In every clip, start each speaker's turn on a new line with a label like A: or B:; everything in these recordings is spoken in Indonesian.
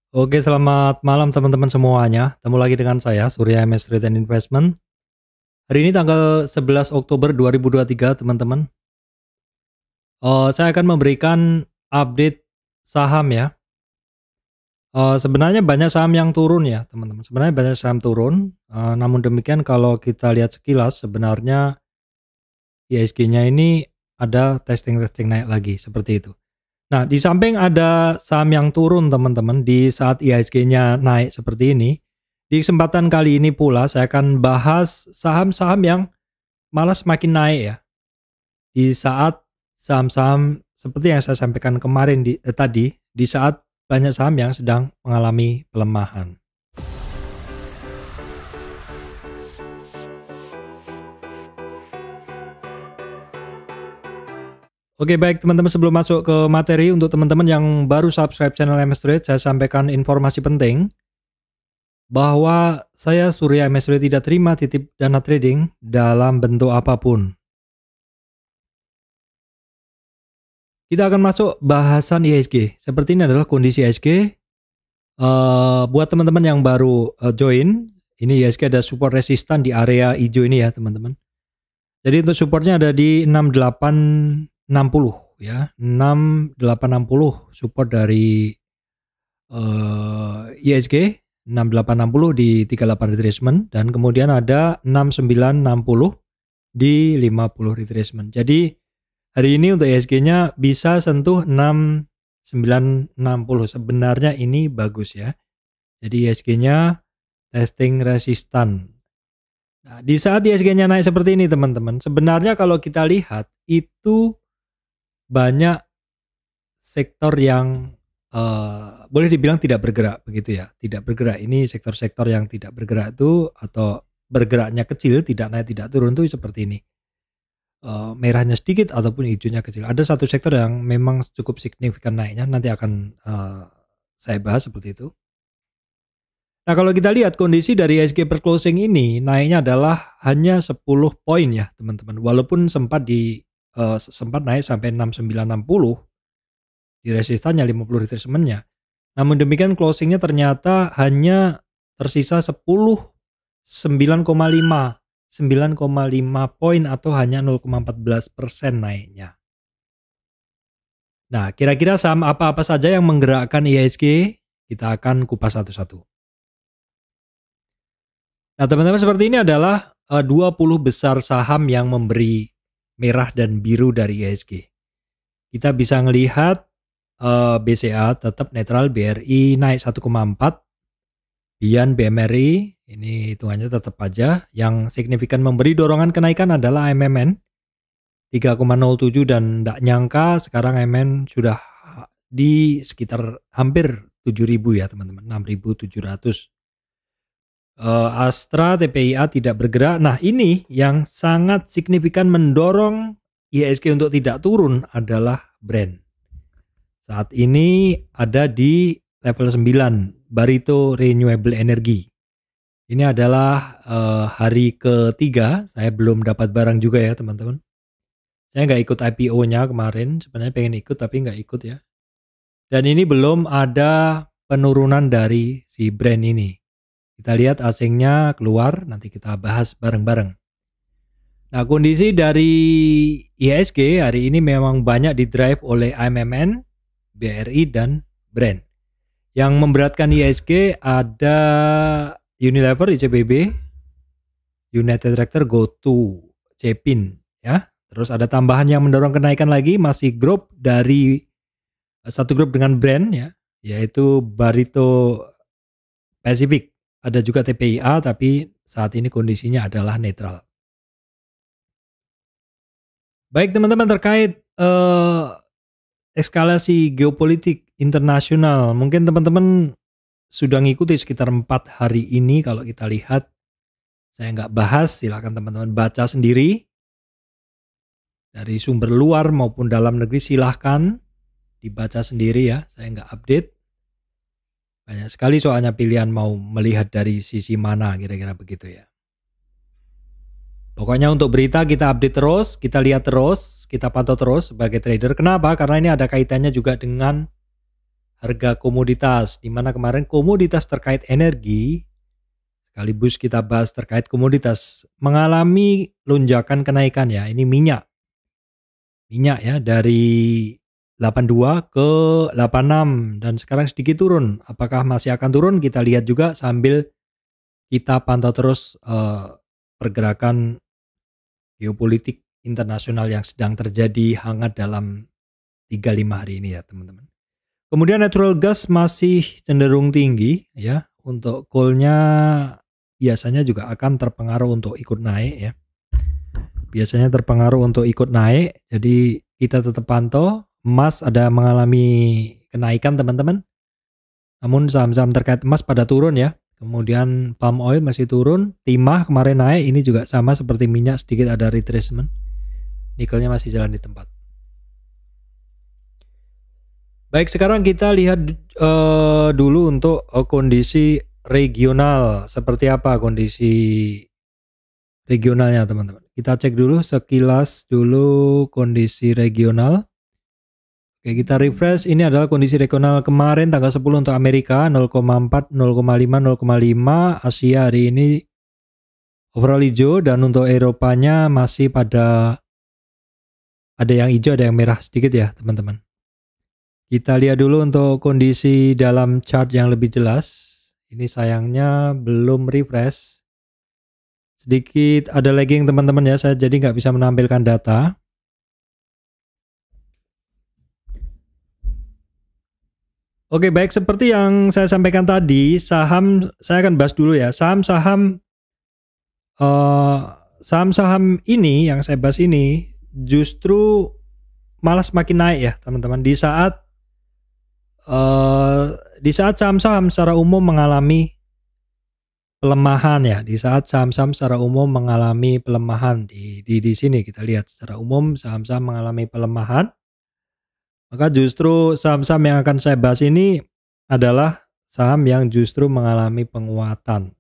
A: Oke, selamat malam teman-teman semuanya. Ketemu lagi dengan saya, Surya MS Trade and Investment. Hari ini tanggal 11 Oktober 2023, teman-teman. Saya akan memberikan update saham ya. Sebenarnya banyak saham yang turun ya, teman-teman. Sebenarnya banyak saham turun. Namun demikian kalau kita lihat sekilas, sebenarnya IHSG-nya ini ada testing-testing naik lagi, seperti itu. Nah, di samping ada saham yang turun teman-teman di saat IHSG-nya naik seperti ini, di kesempatan kali ini pula saya akan bahas saham-saham yang malah semakin naik ya. Di saat saham-saham seperti yang saya sampaikan kemarin tadi, di saat banyak saham yang sedang mengalami pelemahan. Oke, baik teman-teman, sebelum masuk ke materi, untuk teman-teman yang baru subscribe channel MS Trade, saya sampaikan informasi penting bahwa saya Surya MS Trade tidak terima titip dana trading dalam bentuk apapun. Kita akan masuk bahasan IHSG. Seperti ini adalah kondisi IHSG. Buat teman-teman yang baru join, ini IHSG ada support resistan di area hijau ini ya teman-teman. Jadi untuk supportnya ada di 6860 ya, 6860 support dari IHSG, 6860 di 38 retracement, dan kemudian ada 6960 di 50 retracement. Jadi hari ini untuk IHSG-nya bisa sentuh 6960. Sebenarnya ini bagus ya. Jadi IHSG-nya testing resistan. Nah, di saat IHSG-nya naik seperti ini teman-teman, sebenarnya kalau kita lihat itu banyak sektor yang boleh dibilang tidak bergerak begitu ya. Tidak bergerak, ini sektor-sektor yang tidak bergerak itu atau bergeraknya kecil, tidak naik tidak turun itu seperti ini. Merahnya sedikit ataupun hijaunya kecil. Ada satu sektor yang memang cukup signifikan naiknya, nanti akan saya bahas seperti itu. Nah, kalau kita lihat kondisi dari IHSG per closing ini naiknya adalah hanya 10 poin ya teman-teman. Walaupun sempat naik sampai 6960 di resistannya 50 retracement-nya. Namun demikian closingnya ternyata hanya tersisa 9,5 poin atau hanya 0,14% naiknya. Nah, kira-kira saham apa-apa saja yang menggerakkan IHSG? Kita akan kupas satu-satu. Nah, teman-teman, seperti ini adalah 20 besar saham yang memberi merah dan biru dari IHSG. Kita bisa melihat BCA tetap netral, BRI naik 1,4, Bian, BMRI ini hitungannya tetap aja. Yang signifikan memberi dorongan kenaikan adalah MMN 3,07, dan tidak nyangka sekarang MMN sudah di sekitar hampir 7.000 ya teman-teman, 6.700. Astra, TPIA tidak bergerak. Nah, ini yang sangat signifikan mendorong IHSG untuk tidak turun adalah Brent. Saat ini ada di level 9, Barito Renewable Energy. Ini adalah hari ketiga, saya belum dapat barang juga ya teman-teman. Saya nggak ikut IPO-nya kemarin, sebenarnya pengen ikut tapi nggak ikut ya. Dan ini belum ada penurunan dari si Brent ini. Kita lihat asingnya keluar, nanti kita bahas bareng-bareng. Nah, kondisi dari IHSG hari ini memang banyak didrive oleh MMN, BRI, dan Brent. Yang memberatkan IHSG ada Unilever, ICBP, United Tractor, GoTo, Cepin ya. Terus ada tambahan yang mendorong kenaikan lagi, masih grup dari satu grup dengan Brent ya, yaitu Barito Pacific. Ada juga TPIA, tapi saat ini kondisinya adalah netral. Baik teman-teman, terkait eskalasi geopolitik internasional, mungkin teman-teman sudah ngikuti sekitar 4 hari ini. Kalau kita lihat, saya nggak bahas, silakan teman-teman baca sendiri. Dari sumber luar maupun dalam negeri silahkan dibaca sendiri ya, saya nggak update. Banyak sekali soalnya pilihan mau melihat dari sisi mana, kira-kira begitu ya. Pokoknya untuk berita kita update terus, kita lihat terus, kita pantau terus sebagai trader. Kenapa? Karena ini ada kaitannya juga dengan harga komoditas, di mana kemarin komoditas terkait energi, sekaligus kita bahas terkait komoditas, mengalami lonjakan kenaikan ya. Ini minyak ya, dari 82 ke 86 dan sekarang sedikit turun. Apakah masih akan turun? Kita lihat juga sambil kita pantau terus pergerakan geopolitik internasional yang sedang terjadi hangat dalam 35 hari ini ya teman-teman. Kemudian natural gas masih cenderung tinggi ya. Untuk coal-nya biasanya juga akan terpengaruh untuk ikut naik ya. Biasanya terpengaruh untuk ikut naik. Jadi kita tetap pantau. Emas ada mengalami kenaikan teman-teman. Namun saham-saham terkait emas pada turun ya. Kemudian palm oil masih turun. Timah kemarin naik. Ini juga sama seperti minyak, sedikit ada retracement. Nikelnya masih jalan di tempat. Baik, sekarang kita lihat dulu untuk kondisi regional. Seperti apa kondisi regionalnya teman-teman. Kita cek dulu sekilas dulu kondisi regional. Oke, kita refresh. Ini adalah kondisi regional kemarin tanggal 10 untuk Amerika 0,4, 0,5, 0,5. Asia hari ini overall hijau, dan untuk Eropanya masih pada ada yang hijau ada yang merah sedikit ya teman-teman. Kita lihat dulu untuk kondisi dalam chart yang lebih jelas. Ini sayangnya belum refresh. Sedikit ada lagging teman-teman ya, saya jadi nggak bisa menampilkan data. Oke, baik, seperti yang saya sampaikan tadi, saham saya akan bahas dulu ya. Saham-saham ini yang saya bahas ini justru malah semakin naik ya teman-teman. Di saat saham-saham secara umum mengalami pelemahan ya, di saat saham-saham secara umum mengalami pelemahan di sini kita lihat secara umum saham-saham mengalami pelemahan, maka justru saham-saham yang akan saya bahas ini adalah saham yang justru mengalami penguatan.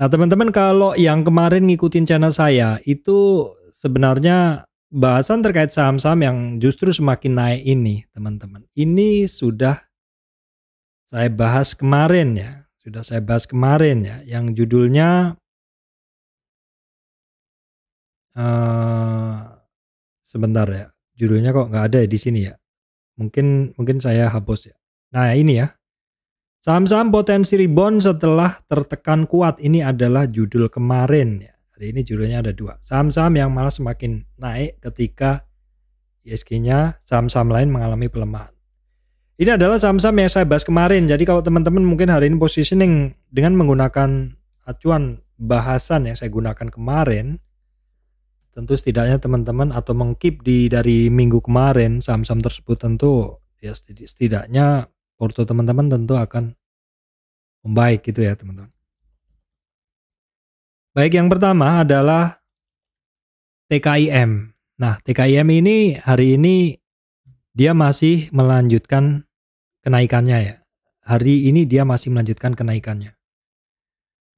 A: Nah teman-teman, kalau yang kemarin ngikutin channel saya itu sebenarnya bahasan terkait saham-saham yang justru semakin naik ini teman-teman, ini sudah saya bahas kemarin ya. Yang judulnya sebentar ya, judulnya kok nggak ada di sini ya. Mungkin saya hapus ya. Nah ini ya, saham-saham potensi rebound setelah tertekan kuat, ini adalah judul kemarin ya. Hari ini judulnya ada 2. Saham-saham yang malah semakin naik ketika ISG-nya saham-saham lain mengalami pelemahan. Ini adalah saham-saham yang saya bahas kemarin. Jadi kalau teman-teman mungkin hari ini positioning dengan menggunakan acuan bahasan yang saya gunakan kemarin, tentu setidaknya teman-teman atau mengkeep dari minggu kemarin saham-saham tersebut, tentu ya setidaknya porto teman-teman tentu akan membaik gitu ya teman-teman. Baik, yang pertama adalah TKIM. Nah, TKIM ini hari ini dia masih melanjutkan kenaikannya ya. Hari ini dia masih melanjutkan kenaikannya.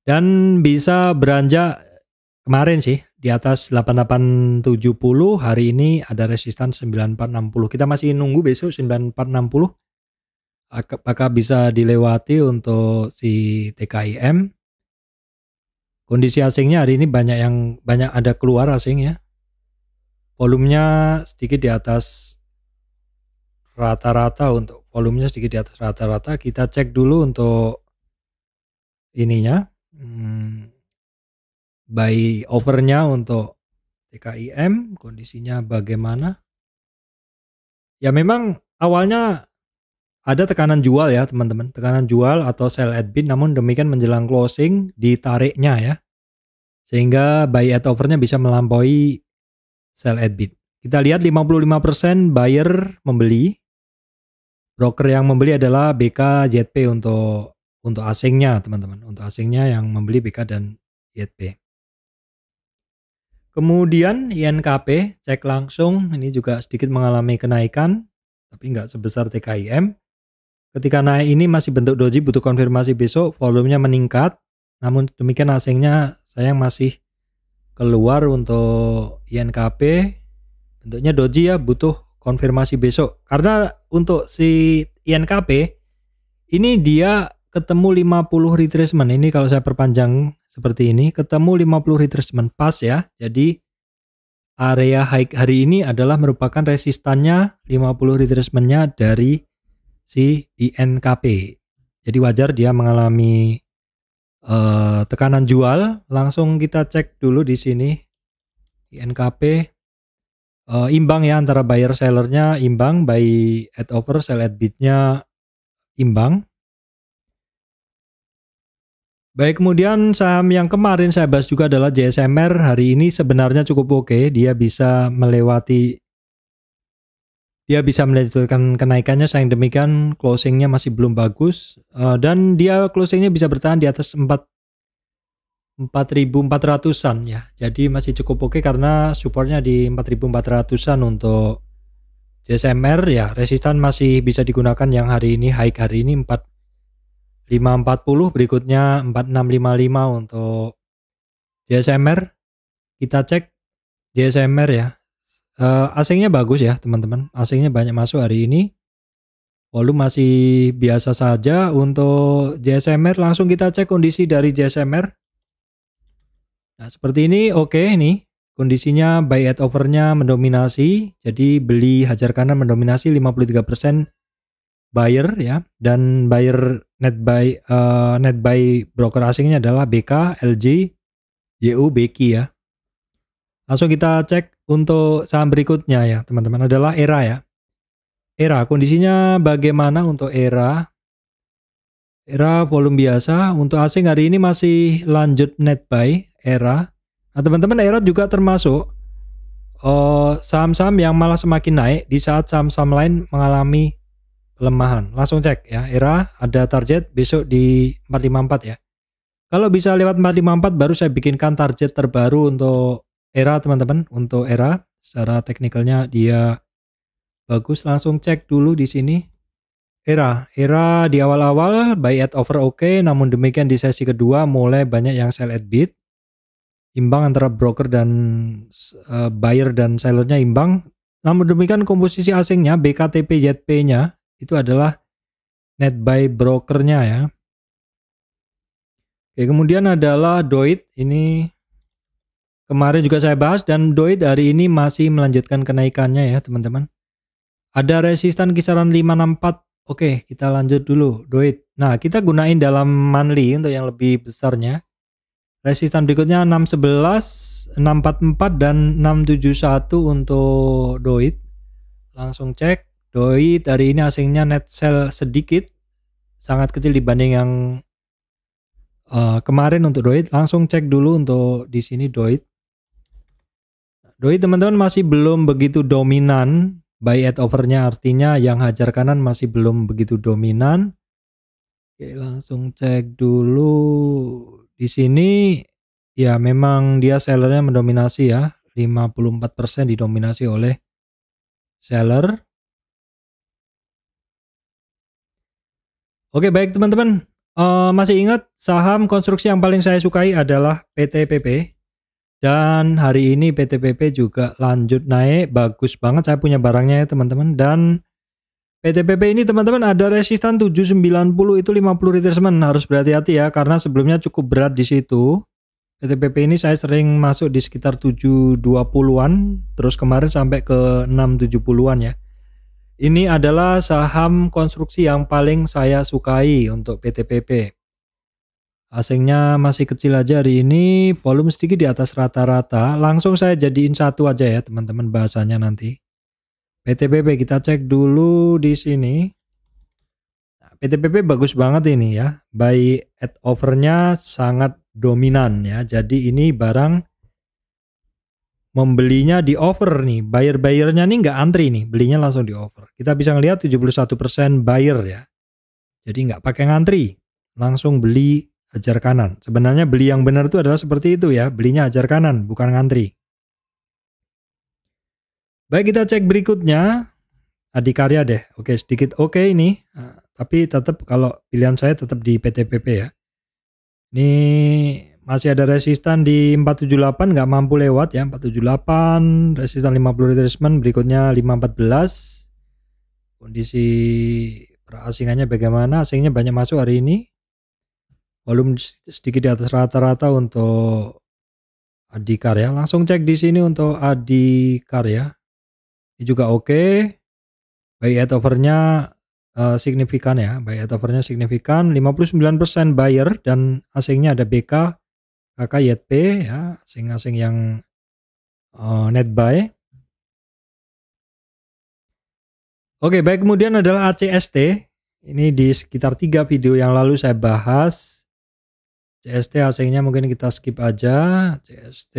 A: Dan bisa beranjak kemarin sih di atas 8870, hari ini ada resistan 9460. Kita masih nunggu besok 9460. Apakah bisa dilewati untuk si TKIM? Kondisi asingnya hari ini banyak ada keluar asing ya. Volumenya sedikit di atas rata-rata, untuk volumenya sedikit di atas rata-rata. Kita cek dulu untuk ininya, buy overnya untuk TKIM kondisinya bagaimana. Ya memang awalnya ada tekanan jual ya teman-teman, tekanan jual atau sell at bid, namun demikian menjelang closing ditariknya ya, sehingga buy at overnya bisa melampaui sell at bid. Kita lihat 55% buyer membeli. Broker yang membeli adalah BK-ZP untuk asingnya teman-teman. Untuk asingnya yang membeli BK dan ZP. Kemudian INKP cek langsung, ini juga sedikit mengalami kenaikan, tapi nggak sebesar TKIM. Ketika naik ini masih bentuk doji, butuh konfirmasi besok, volumenya meningkat. Namun demikian asingnya sayang masih keluar untuk INKP. Bentuknya doji ya, butuh konfirmasi besok. Karena untuk si INKP ini dia ketemu 50 retracement. Ini kalau saya perpanjang seperti ini, ketemu 50 retracement pas ya. Jadi area high hari ini adalah merupakan resistannya 50 retracementnya dari si INKP. Jadi wajar dia mengalami tekanan jual. Langsung kita cek dulu di sini INKP imbang ya, antara buyer sellernya imbang, buy at over, sell at bid-nya imbang. Baik, kemudian saham yang kemarin saya bahas juga adalah JSMR. Hari ini sebenarnya cukup oke, dia bisa melanjutkan kenaikannya. Sayang demikian closingnya masih belum bagus, dan dia closingnya bisa bertahan di atas 4.400-an ya. Jadi masih cukup oke karena supportnya di 4.400-an untuk JSMR ya. Resistan masih bisa digunakan yang hari ini, high hari ini 4540, berikutnya 4655 untuk JSMR. Kita cek JSMR ya. Asingnya bagus ya teman-teman, asingnya banyak masuk hari ini. Volume masih biasa saja untuk JSMR. Langsung kita cek kondisi dari JSMR. Nah seperti ini, oke nih kondisinya buy at overnya mendominasi. Jadi beli hajar kanan mendominasi 53% buyer ya, dan buyer net buy broker asingnya adalah BK, LG, YU, Beki ya. Langsung kita cek untuk saham berikutnya ya teman-teman, adalah ERA ya. ERA kondisinya bagaimana untuk ERA? ERA volume biasa. Untuk asing hari ini masih lanjut net buy ERA. Nah teman-teman, ERA juga termasuk saham-saham yang malah semakin naik di saat saham-saham lain mengalami pelemahan. Langsung cek ya, ERA ada target besok di 454 ya. Kalau bisa lewat 454 baru saya bikinkan target terbaru untuk ERA teman-teman. Untuk ERA secara teknikalnya dia bagus. Langsung cek dulu di sini. ERA di awal-awal buy at over oke, namun demikian di sesi kedua mulai banyak yang sell at bid. Imbang antara broker dan buyer dan sellernya imbang. Namun demikian komposisi asingnya BKTP ZP-nya itu adalah net buy brokernya ya. Oke, kemudian adalah DOIT. Ini kemarin juga saya bahas, dan DOIT hari ini masih melanjutkan kenaikannya ya teman-teman. Ada resistan kisaran 564. Oke, kita lanjut dulu DOIT. Nah, kita gunain dalam monthly untuk yang lebih besarnya. Resistan berikutnya 611, 644 dan 671 untuk DOIT. Langsung cek. DOIT hari ini asingnya net sell sedikit, sangat kecil dibanding yang kemarin untuk DOIT. Langsung cek dulu untuk di sini DOIT. DOIT teman-teman masih belum begitu dominan buy at overnya, artinya yang hajar kanan masih belum begitu dominan. Oke, langsung cek dulu di sini ya, memang dia sellernya mendominasi ya, 54% didominasi oleh seller. Oke baik teman-teman, masih ingat saham konstruksi yang paling saya sukai adalah PTPP, dan hari ini PTPP juga lanjut naik, bagus banget. Saya punya barangnya ya teman-teman, dan PTPP ini teman-teman ada resistan 790, itu 50 retracement. Harus berhati-hati ya karena sebelumnya cukup berat di situ. PTPP ini saya sering masuk di sekitar 720-an, terus kemarin sampai ke 670-an ya. Ini adalah saham konstruksi yang paling saya sukai untuk PTPP. Asingnya masih kecil aja hari ini, volume sedikit di atas rata-rata. Langsung saya jadiin satu aja ya teman-teman bahasanya nanti. PTPP kita cek dulu di sini. Nah, PTPP bagus banget ini ya. Buy at overnya sangat dominan ya. Jadi ini barang membelinya di over nih, buyer-buyernya nih nggak antri nih, belinya langsung di over. Kita bisa ngelihat 71% buyer ya. Jadi nggak pakai ngantri, langsung beli hajar kanan. Sebenarnya beli yang benar itu adalah seperti itu ya, belinya hajar kanan, bukan ngantri. Baik, kita cek berikutnya. Adikarya deh. Oke, sedikit oke ini. Tapi tetap kalau pilihan saya tetap di PTPP ya. Ini masih ada resistan di 478 nggak mampu lewat ya, 478, resistan 50 retracement, berikutnya 514. Kondisi perasingannya bagaimana? Asingnya banyak masuk hari ini. Volume sedikit di atas rata-rata untuk Adhikar ya. Langsung cek di sini untuk Adhikar ya. Ini juga oke. Buy at over-nya signifikan ya. Buy at over-nya signifikan. 59% buyer dan asingnya ada BK, KK, YP ya. Asing-asing yang net buy. Oke, baik, kemudian adalah ACST. Ini di sekitar 3 video yang lalu saya bahas. CST asingnya mungkin kita skip aja. CST.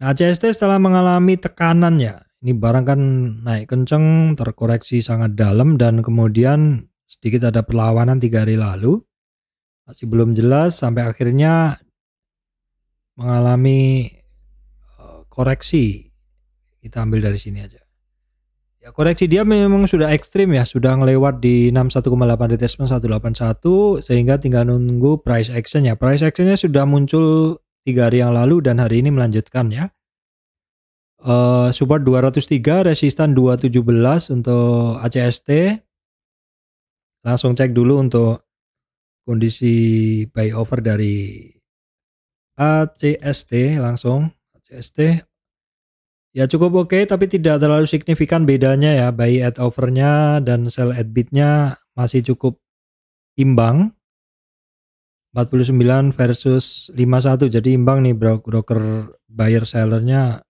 A: Nah, CST setelah mengalami tekanan ya. Ini barang kan naik kenceng, terkoreksi sangat dalam dan kemudian sedikit ada perlawanan 3 hari lalu. Masih belum jelas sampai akhirnya mengalami koreksi. Kita ambil dari sini aja. Ya, koreksi dia memang sudah ekstrim ya, sudah ngelewat di 61,8 retracement 181 sehingga tinggal nunggu price action ya. Price actionnya sudah muncul 3 hari yang lalu dan hari ini melanjutkan ya. Support 203, resistan 217 untuk ACST. Langsung cek dulu untuk kondisi buy over dari ACST langsung. ACST ya cukup oke, tapi tidak terlalu signifikan bedanya ya. Buy at over-nya dan sell at bid-nya masih cukup imbang. 49 versus 51, jadi imbang nih broker buyer sellernya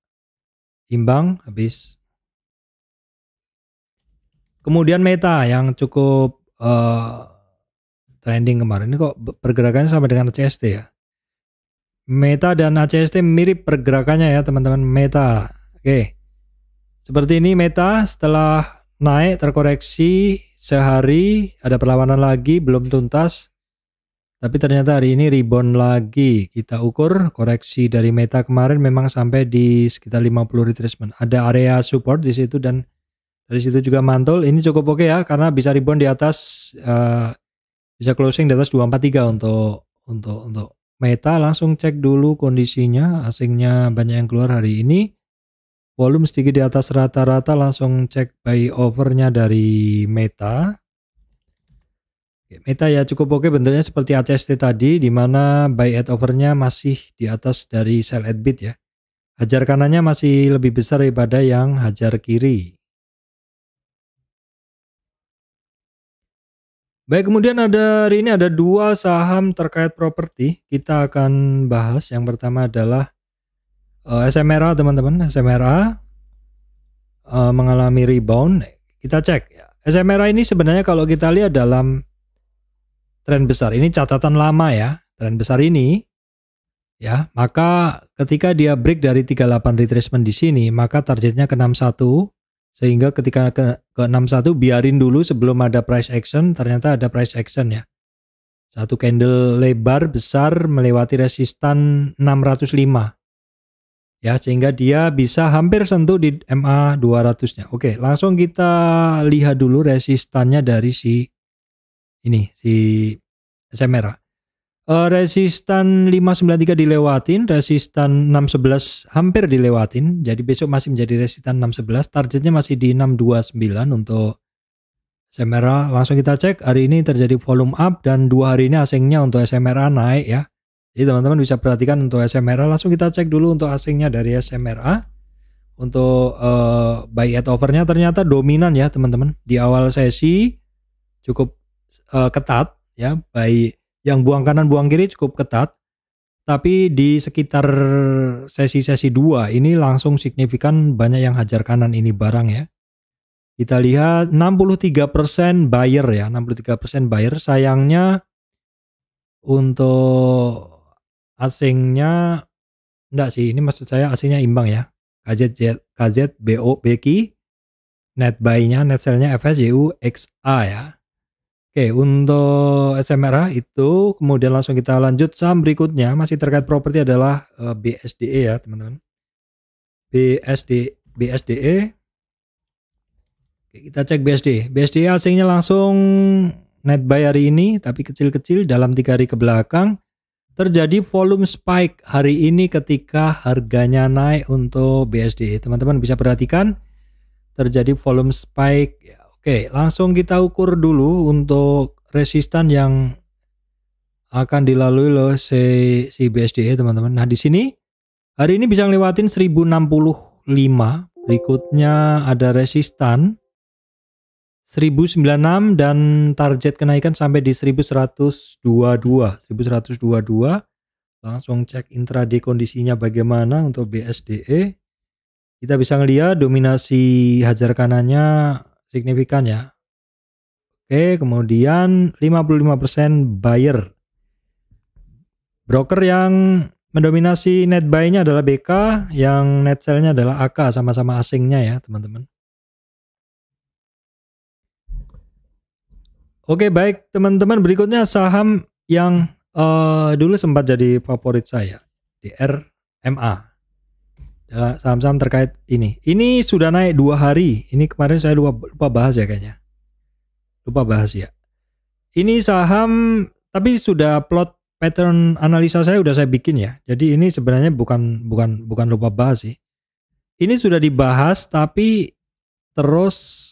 A: imbang habis. Kemudian Meta yang cukup trending kemarin ini kok pergerakannya sama dengan ACST ya. Meta dan ACST mirip pergerakannya ya teman-teman. Meta oke. Seperti ini Meta setelah naik terkoreksi sehari, ada perlawanan lagi belum tuntas. Tapi ternyata hari ini rebound lagi. Kita ukur koreksi dari Meta kemarin memang sampai di sekitar 50 retracement. Ada area support di situ dan dari situ juga mantul. Ini cukup oke ya karena bisa rebound di atas bisa closing di atas 243 untuk Meta. Langsung cek dulu kondisinya. Asingnya banyak yang keluar hari ini. Volume sedikit di atas rata-rata, langsung cek buy over-nya dari Meta. Meta ya cukup oke, bentuknya seperti ACST tadi, di mana buy at over-nya masih di atas dari sell at bid ya. Hajar kanannya masih lebih besar daripada yang hajar kiri. Baik, kemudian hari ini ada 2 saham terkait properti. Kita akan bahas. Yang pertama adalah SMRA teman-teman. SMRA mengalami rebound. Kita cek ya. SMRA ini sebenarnya kalau kita lihat dalam tren besar, ini catatan lama ya, tren besar ini ya, maka ketika dia break dari 38 retracement di sini, maka targetnya ke 61, sehingga ketika ke 61 biarin dulu sebelum ada price action. Ternyata ada price action ya. Satu candle lebar besar melewati resistan 605. Ya, sehingga dia bisa hampir sentuh di MA 200-nya. Oke, langsung kita lihat dulu resistannya dari si SMRA. Resistan 593 dilewatin, resistan 611 hampir dilewatin. Jadi besok masih menjadi resistan 611, targetnya masih di 629 untuk SMRA. Langsung kita cek, hari ini terjadi volume up dan 2 hari ini asingnya untuk SMRA naik ya. Jadi teman-teman bisa perhatikan untuk SMRA, langsung kita cek dulu untuk asingnya dari SMRA. Untuk buy at over-nya ternyata dominan ya teman-teman. Di awal sesi cukup ketat ya, buy yang buang kanan buang kiri cukup ketat. Tapi di sekitar sesi-sesi 2 ini langsung signifikan banyak yang hajar kanan ini barang ya. Kita lihat 63% buyer ya, 63% buyer. Sayangnya untuk asingnya enggak sih, ini maksud saya asingnya imbang ya. KZ BO Beki, net buy-nya, net sell-nya FSYU XA ya. Oke, untuk SMRA itu, kemudian langsung kita lanjut saham berikutnya masih terkait properti adalah BSDE ya teman-teman. BSDE. Oke, kita cek BSDE. BSDE asingnya langsung net buy hari ini, tapi kecil-kecil dalam 3 hari ke belakang. terjadi volume spike hari ini ketika harganya naik untuk BSD. Teman-teman bisa perhatikan terjadi volume spike. Oke, langsung kita ukur dulu untuk resistan yang akan dilalui oleh si BSD, teman-teman. Nah, di sini hari ini bisa ngelewatin 1065. Berikutnya ada resistan 1096 dan target kenaikan sampai di 1122. Langsung cek intraday kondisinya bagaimana untuk BSDE. Kita bisa ngelihat dominasi hajar kanannya signifikan ya. Oke, kemudian 55% buyer. Broker yang mendominasi net buy-nya adalah BK, yang net sell-nya adalah AK, sama-sama asingnya ya, teman-teman. Oke, baik teman-teman, berikutnya saham yang dulu sempat jadi favorit saya, DRMA. Saham-saham terkait ini. Ini sudah naik 2 hari. Ini kemarin saya lupa bahas ya kayaknya. Lupa bahas ya. Ini saham tapi sudah plot pattern analisa saya udah saya bikin ya. Jadi ini sebenarnya bukan lupa bahas sih. Ini sudah dibahas tapi terus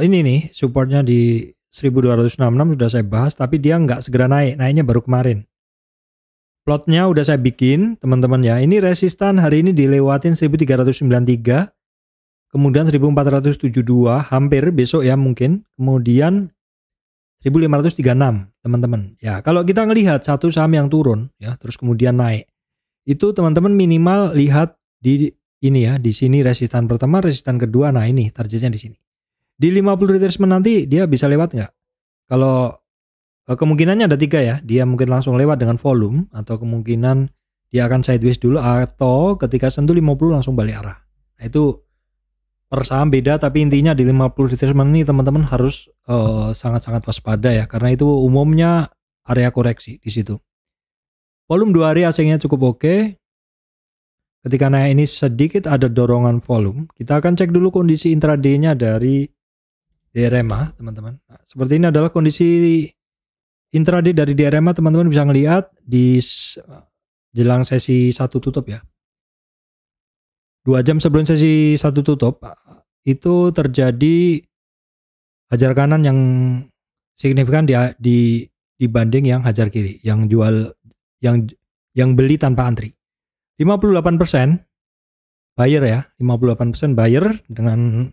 A: ini nih supportnya di 1266 sudah saya bahas, tapi dia nggak segera naiknya baru kemarin. Plotnya udah saya bikin teman-teman ya. Ini resistan hari ini dilewatin 1393, kemudian 1472, hampir besok ya mungkin, kemudian 1536 teman-teman. Ya kalau kita ngelihat satu saham yang turun ya terus kemudian naik, itu teman-teman minimal lihat di ini ya, di sini resistan pertama, resistan kedua. Nah ini targetnya di sini. Di 50 retracement nanti dia bisa lewat nggak? Kalau kemungkinannya ada 3 ya, dia mungkin langsung lewat dengan volume, atau kemungkinan dia akan sideways dulu, atau ketika sentuh 50 langsung balik arah. Nah itu per saham beda, tapi intinya di 50 retracement ini teman-teman harus sangat-sangat waspada ya, karena itu umumnya area koreksi di situ. Volume 2 hari asingnya cukup oke. Ketika naik ini sedikit ada dorongan volume. Kita akan cek dulu kondisi intraday-nya dari DRMA, teman-teman. Nah, seperti ini adalah kondisi intraday dari DRMA, teman-teman bisa ngelihat di jelang sesi 1 tutup ya. 2 jam sebelum sesi 1 tutup itu terjadi hajar kanan yang signifikan dibanding yang hajar kiri, yang jual yang beli tanpa antri. 58% buyer ya, 58% buyer dengan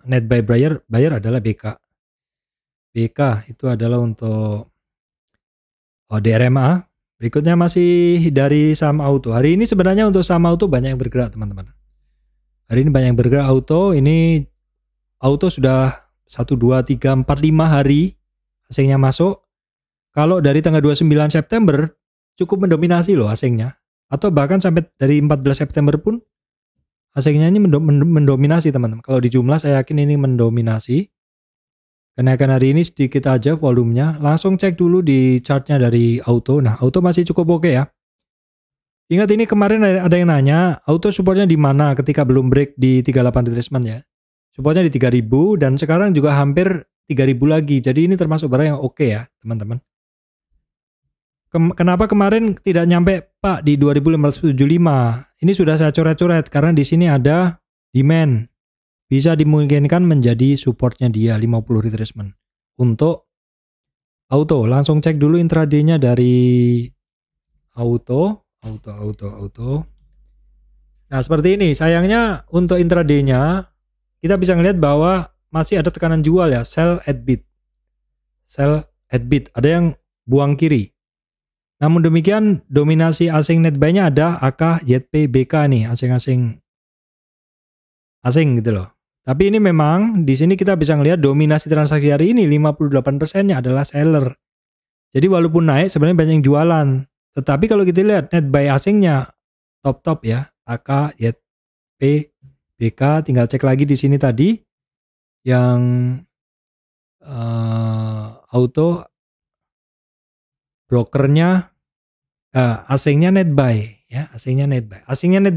A: net buy buyer adalah BK. BK itu adalah untuk DRMA. Berikutnya masih dari saham auto. Hari ini sebenarnya untuk saham auto banyak yang bergerak, teman-teman. Hari ini banyak yang bergerak auto. Ini auto sudah 1, 2, 3, 4, 5 hari asingnya masuk. Kalau dari tanggal 29 September cukup mendominasi loh asingnya. Atau bahkan sampai dari 14 September pun asingnya ini mendominasi, teman-teman. Kalau di jumlah saya yakin ini mendominasi. Kenaikan hari ini sedikit aja volumenya. Langsung cek dulu di chartnya dari auto. Nah auto masih cukup oke ya. Ingat ini kemarin ada yang nanya auto supportnya di mana ketika belum break di 38 retracement ya. Supportnya di 3000 dan sekarang juga hampir 3000 lagi. Jadi ini termasuk barang yang oke ya teman-teman. Kenapa kemarin tidak nyampe Pak di 2575? Ini sudah saya coret-coret karena di sini ada demand. Bisa dimungkinkan menjadi supportnya dia 50 retracement. Untuk auto, langsung cek dulu intraday-nya dari auto. Nah, seperti ini. Sayangnya untuk intraday-nya kita bisa ngelihat bahwa masih ada tekanan jual ya, sell at bid. Sell at bid. Ada yang buang kiri. Namun demikian dominasi asing net buy-nya ada AK, YP, BK nih, asing gitu loh. Tapi ini memang di sini kita bisa ngelihat dominasi transaksi hari ini 58%-nya adalah seller. Jadi walaupun naik sebenarnya banyak yang jualan. Tetapi kalau kita lihat net buy asingnya top ya, AK, YP, BK, tinggal cek lagi di sini tadi yang auto brokernya asingnya net buy ya, asingnya net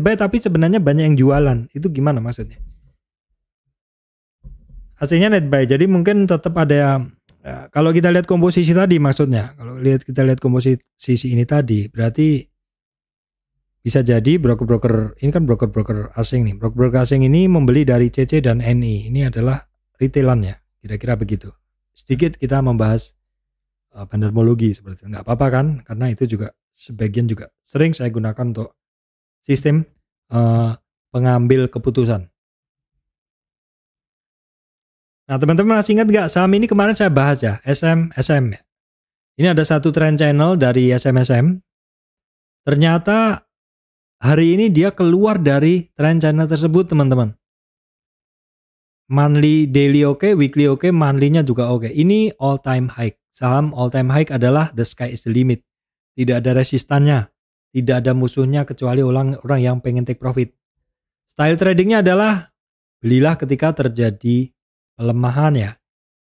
A: buy tapi sebenarnya banyak yang jualan. Itu gimana maksudnya? Asingnya net buy, jadi mungkin tetap ada Nah, kalau kita lihat komposisi tadi maksudnya, kalau kita lihat komposisi ini tadi, berarti bisa jadi broker-broker ini kan broker-broker asing nih. Broker-broker asing ini membeli dari CC dan NI. Ini adalah retailan ya, kira-kira begitu. Sedikit kita membahas bandarmologi seperti itu. Nggak apa-apa kan, karena itu juga sebagian juga sering saya gunakan untuk sistem pengambil keputusan. Nah, teman-teman masih ingat nggak saham ini kemarin saya bahas ya, SM ya. Ini ada satu trend channel dari SM. Ternyata hari ini dia keluar dari trend channel tersebut, teman-teman. Monthly, daily oke, weekly oke, monthly-nya juga oke. Ini all time high. Saham all time high adalah the sky is the limit. Tidak ada resistannya, tidak ada musuhnya kecuali orang yang pengen take profit. Style tradingnya adalah belilah ketika terjadi pelemahan ya.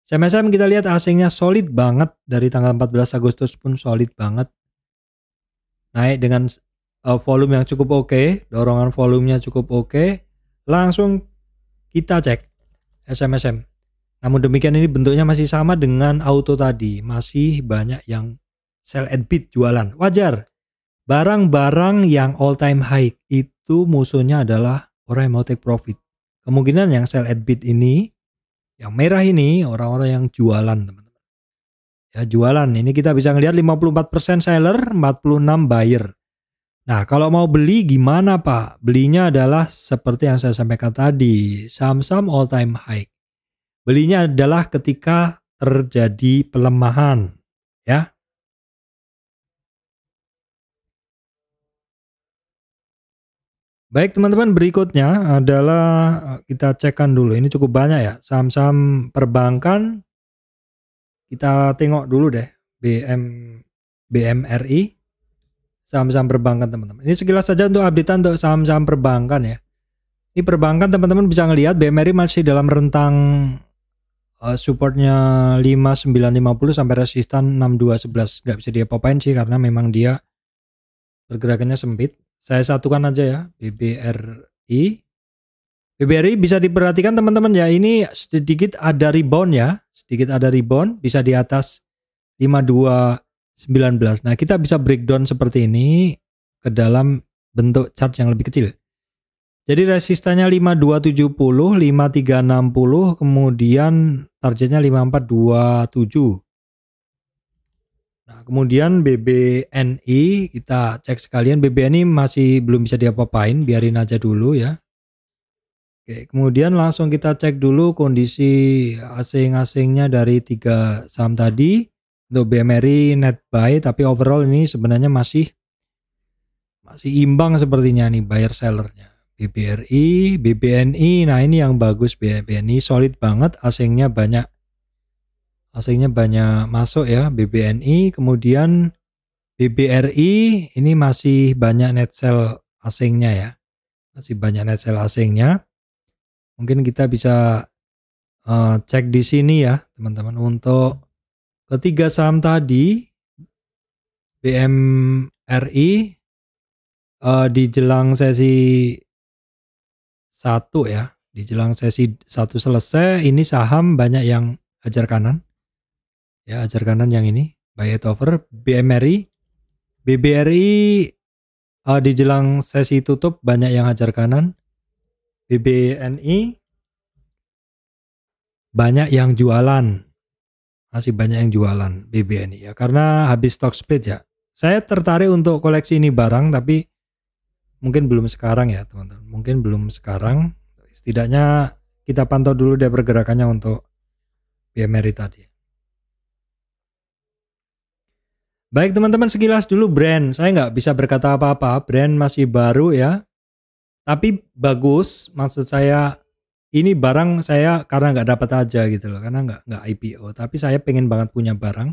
A: SM kita lihat asingnya solid banget, dari tanggal 14 Agustus pun solid banget. Naik dengan volume yang cukup oke, dorongan volumenya cukup oke. Langsung kita cek SM. Namun demikian ini bentuknya masih sama dengan auto tadi, masih banyak yang sell and bid jualan. Wajar. Barang-barang yang all time high itu musuhnya adalah orang yang mau take profit. Kemungkinan yang sell and bid ini, yang merah ini orang-orang yang jualan, teman-teman. Ya, jualan. Ini kita bisa ngelihat 54% seller, 46 buyer. Nah, kalau mau beli gimana Pak? Belinya adalah seperti yang saya sampaikan tadi, saham-saham all time high. Belinya adalah ketika terjadi pelemahan, ya. Baik teman-teman, berikutnya adalah kita cekkan dulu. Ini cukup banyak ya, saham-saham perbankan. Kita tengok dulu deh, BMRI, saham-saham perbankan teman-teman. Ini sekilas saja untuk updatean untuk saham-saham perbankan ya. Ini perbankan teman-teman bisa ngelihat BMRI masih dalam rentang supportnya 5950 sampai resistan 6211. Nggak bisa diapa-apain sih karena memang dia pergerakannya sempit. Saya satukan aja ya, BBRI. BBRI bisa diperhatikan teman-teman ya, ini sedikit ada rebound ya, sedikit ada rebound, bisa di atas 5219. Nah, kita bisa breakdown seperti ini ke dalam bentuk chart yang lebih kecil. Jadi resistannya 5270, 5360, kemudian targetnya 5427. Nah, kemudian BBNI kita cek sekalian. BBNI masih belum bisa diapa-apain, biarin aja dulu ya. Oke, kemudian langsung kita cek dulu kondisi asing-asingnya dari 3 saham tadi. Untuk BMRI net buy, tapi overall ini sebenarnya masih imbang sepertinya nih buyer sellernya. BBRI, BBNI, nah ini yang bagus, BBNI solid banget, asingnya banyak masuk ya. BBNI, kemudian BBRI ini masih banyak net sell asingnya ya, masih banyak net sell asingnya. Mungkin kita bisa cek di sini ya teman-teman. Untuk ketiga saham tadi, BMRI di jelang sesi 1 ya, di jelang sesi 1 selesai, ini saham banyak yang hajar kanan ya, hajar kanan yang ini buy it over. BMRI, BBRI di jelang sesi tutup banyak yang hajar kanan. BBNI banyak yang jualan, masih banyak yang jualan BBNI ya, karena habis stock split ya. Saya tertarik untuk koleksi ini barang, tapi mungkin belum sekarang ya teman-teman, mungkin belum sekarang. Setidaknya kita pantau dulu deh pergerakannya untuk BMRI tadi. Baik teman-teman, sekilas dulu brand. Saya nggak bisa berkata apa-apa, brand masih baru ya, tapi bagus. Maksud saya ini barang saya karena nggak dapat aja gitu loh, karena nggak IPO, tapi saya pengen banget punya barang.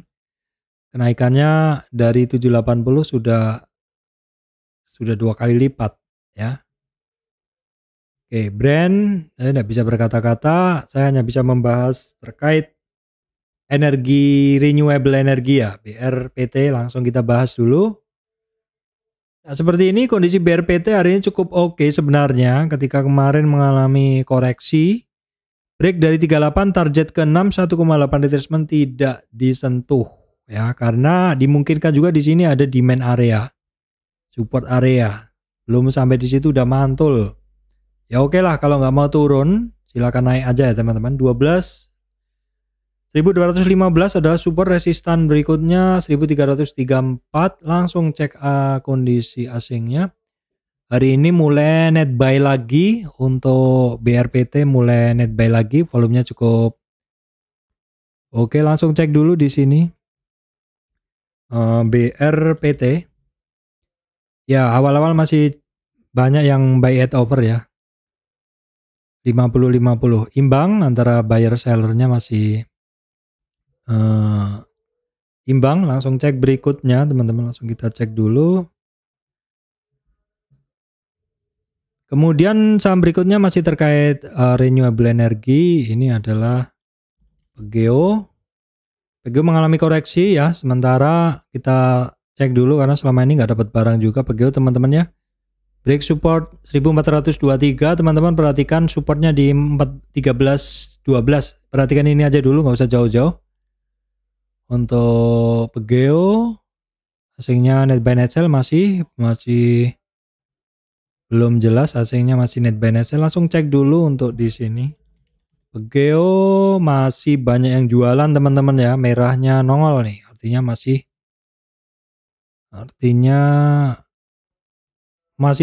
A: Kenaikannya dari 780 sudah 2 kali lipat ya. Oke, brand saya tidak bisa berkata-kata, saya hanya bisa membahas terkait energi, renewable energi ya, BRPT. Langsung kita bahas dulu. Nah, seperti ini kondisi BRPT hari ini cukup oke sebenarnya, ketika kemarin mengalami koreksi Break dari 38 target ke 6 1,8 retracement tidak disentuh ya, karena dimungkinkan juga di sini ada demand area, support area. Belum sampai di situ udah mantul. Ya oke lah, kalau nggak mau turun silakan naik aja ya teman-teman. 12.215 adalah support, resistan berikutnya 1334. Langsung cek kondisi asingnya. Hari ini mulai net buy lagi untuk BRPT, mulai net buy lagi, volumenya cukup. Oke, langsung cek dulu di sini. BRPT. Ya, awal-awal masih banyak yang buy at over ya. 50-50 imbang antara buyer sellernya masih imbang. Langsung cek berikutnya teman-teman, langsung kita cek dulu. Kemudian saham berikutnya masih terkait renewable energy. Ini adalah Pegeo. Pegeo mengalami koreksi ya, sementara kita cek dulu karena selama ini nggak dapat barang juga Pegeo teman-teman ya. Break support 1423, teman-teman perhatikan supportnya di 1312. Perhatikan ini aja dulu, nggak usah jauh-jauh. Untuk Pegeo asingnya net buy net sell masih belum jelas, asingnya masih net buy net sell. Langsung cek dulu untuk di sini. Pegeo masih banyak yang jualan teman-teman ya, merahnya nongol nih, artinya masih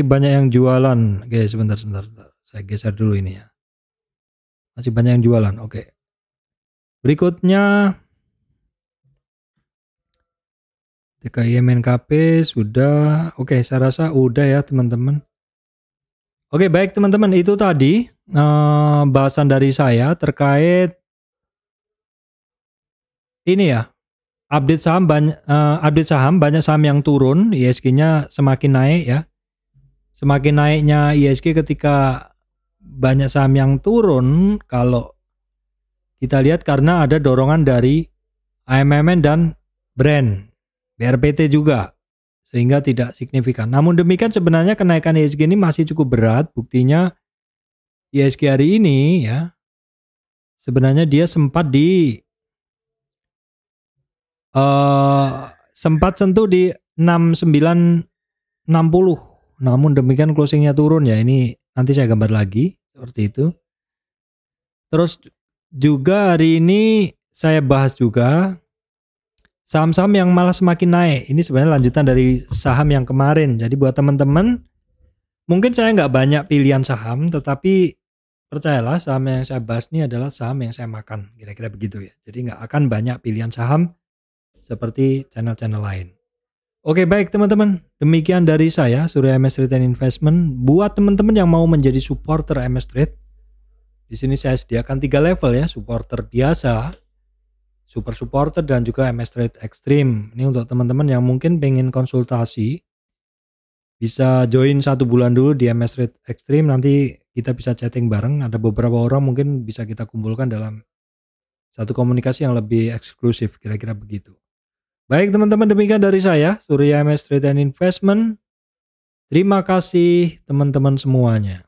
A: banyak yang jualan. Oke, sebentar. Saya geser dulu ini ya. Masih banyak yang jualan. Oke. Berikutnya TKI MNKP sudah. Oke, saya rasa udah ya teman-teman. Oke, baik teman-teman, itu tadi bahasan dari saya terkait ini ya. Update saham banyak saham yang turun, ISG-nya semakin naik ya. Semakin naiknya ISG ketika banyak saham yang turun, kalau kita lihat karena ada dorongan dari AMMN dan brand, BRPT juga, sehingga tidak signifikan. Namun demikian sebenarnya kenaikan ISG ini masih cukup berat. Buktinya ISG hari ini ya, sebenarnya dia sempat sentuh di 6960. Namun demikian closingnya turun ya. Ini nanti saya gambar lagi seperti itu. Terus juga hari ini saya bahas juga saham-saham yang malah semakin naik. Ini sebenarnya lanjutan dari saham yang kemarin. Jadi buat teman-teman, mungkin saya nggak banyak pilihan saham, tetapi percayalah saham yang saya bahas ini adalah saham yang saya makan. Kira-kira begitu ya. Jadi nggak akan banyak pilihan saham seperti channel-channel lain. Oke, baik teman-teman, demikian dari saya Surya MS Trade and Investment. Buat teman-teman yang mau menjadi supporter MS Trade, di sini saya sediakan 3 level ya, supporter biasa, super supporter, dan juga MS Trade Extreme. Ini untuk teman-teman yang mungkin pengen konsultasi, bisa join 1 bulan dulu di MS Trade Extreme, nanti kita bisa chatting bareng. Ada beberapa orang mungkin bisa kita kumpulkan dalam satu komunikasi yang lebih eksklusif, kira-kira begitu. Baik teman-teman, demikian dari saya Surya MS Trade and Investment. Terima kasih teman-teman semuanya.